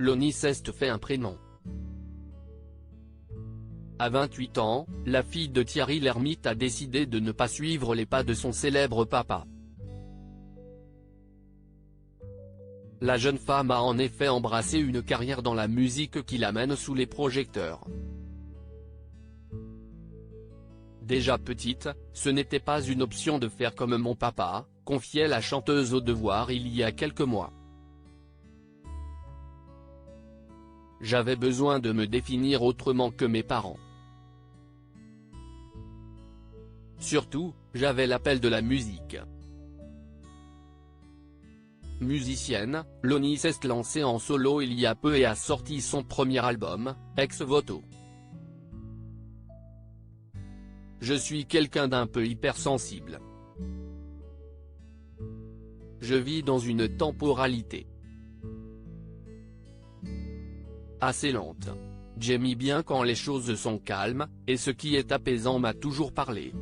Lonnie s'est fait un prénom. À 28 ans, la fille de Thierry Lhermitte a décidé de ne pas suivre les pas de son célèbre papa. La jeune femme a en effet embrassé une carrière dans la musique qui l'amène sous les projecteurs. Déjà petite, ce n'était pas une option de faire comme mon papa, confiait la chanteuse au Devoir il y a quelques mois. J'avais besoin de me définir autrement que mes parents. Surtout, j'avais l'appel de la musique. Musicienne, Lonnie s'est lancée en solo il y a peu et a sorti son premier album, Ex Voto. Je suis quelqu'un d'un peu hypersensible. Je vis dans une temporalité assez lente. J'aime bien quand les choses sont calmes, et ce qui est apaisant m'a toujours parlé.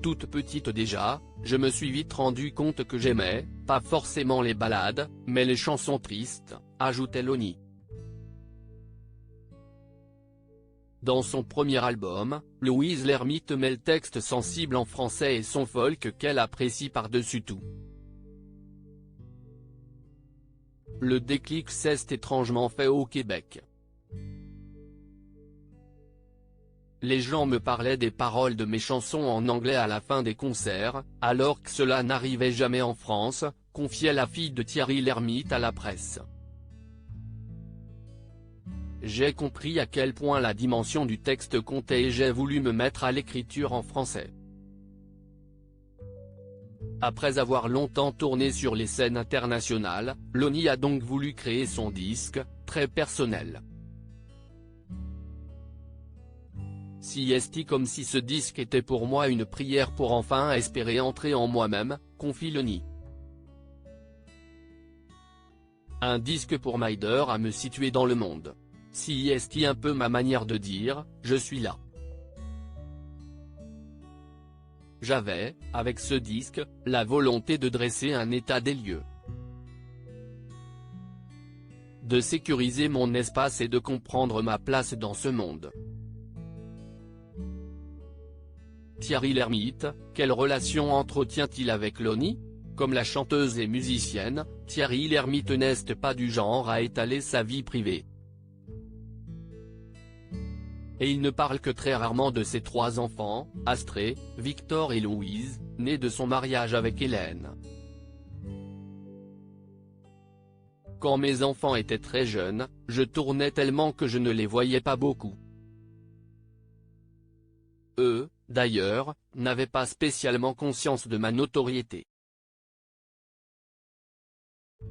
Toute petite déjà, je me suis vite rendu compte que j'aimais, pas forcément les ballades, mais les chansons tristes, ajoutait Lonnie. Dans son premier album, Louise Lhermitte met le texte sensible en français et son folk qu'elle apprécie par-dessus tout. Le déclic s'est étrangement fait au Québec. Les gens me parlaient des paroles de mes chansons en anglais à la fin des concerts, alors que cela n'arrivait jamais en France, confiait la fille de Thierry Lhermitte à la presse. J'ai compris à quel point la dimension du texte comptait et j'ai voulu me mettre à l'écriture en français. Après avoir longtemps tourné sur les scènes internationales, Lonnie a donc voulu créer son disque, très personnel. Si est comme si ce disque était pour moi une prière pour enfin espérer entrer en moi-même, confie Lonnie. Un disque pour m'aider à me situer dans le monde. Si est un peu ma manière de dire, je suis là. J'avais, avec ce disque, la volonté de dresser un état des lieux. De sécuriser mon espace et de comprendre ma place dans ce monde. Thierry Lhermitte, quelle relation entretient-il avec Lonnie? Comme la chanteuse et musicienne, Thierry Lhermitte n'est pas du genre à étaler sa vie privée. Et il ne parle que très rarement de ses 3 enfants, Astrée, Victor et Louise, nés de son mariage avec Hélène. Quand mes enfants étaient très jeunes, je tournais tellement que je ne les voyais pas beaucoup. Eux, d'ailleurs, n'avaient pas spécialement conscience de ma notoriété.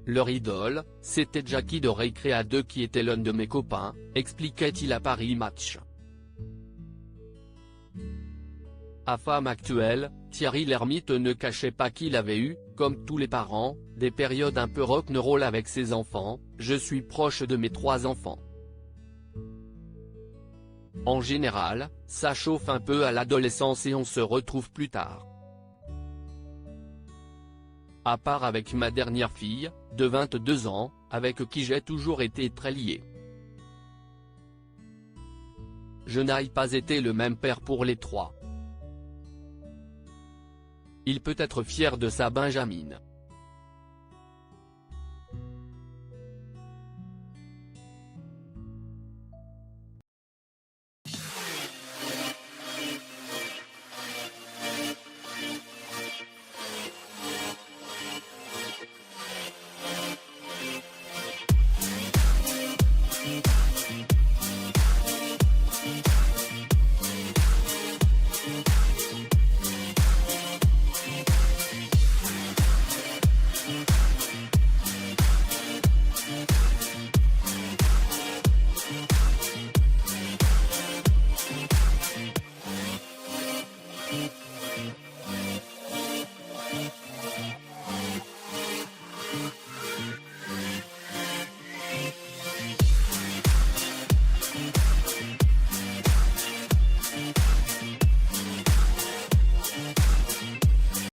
Leur idole, c'était Jackie de Récréa 2 qui était l'un de mes copains, expliquait-il à Paris Match. À femme actuelle, Thierry Lhermitte ne cachait pas qu'il avait eu, comme tous les parents, des périodes un peu rock'n'roll avec ses enfants. Je suis proche de mes 3 enfants. En général, ça chauffe un peu à l'adolescence et on se retrouve plus tard. À part avec ma dernière fille, de 22 ans, avec qui j'ai toujours été très lié. Je n'ai pas été le même père pour les 3. Il peut être fier de sa Benjamine.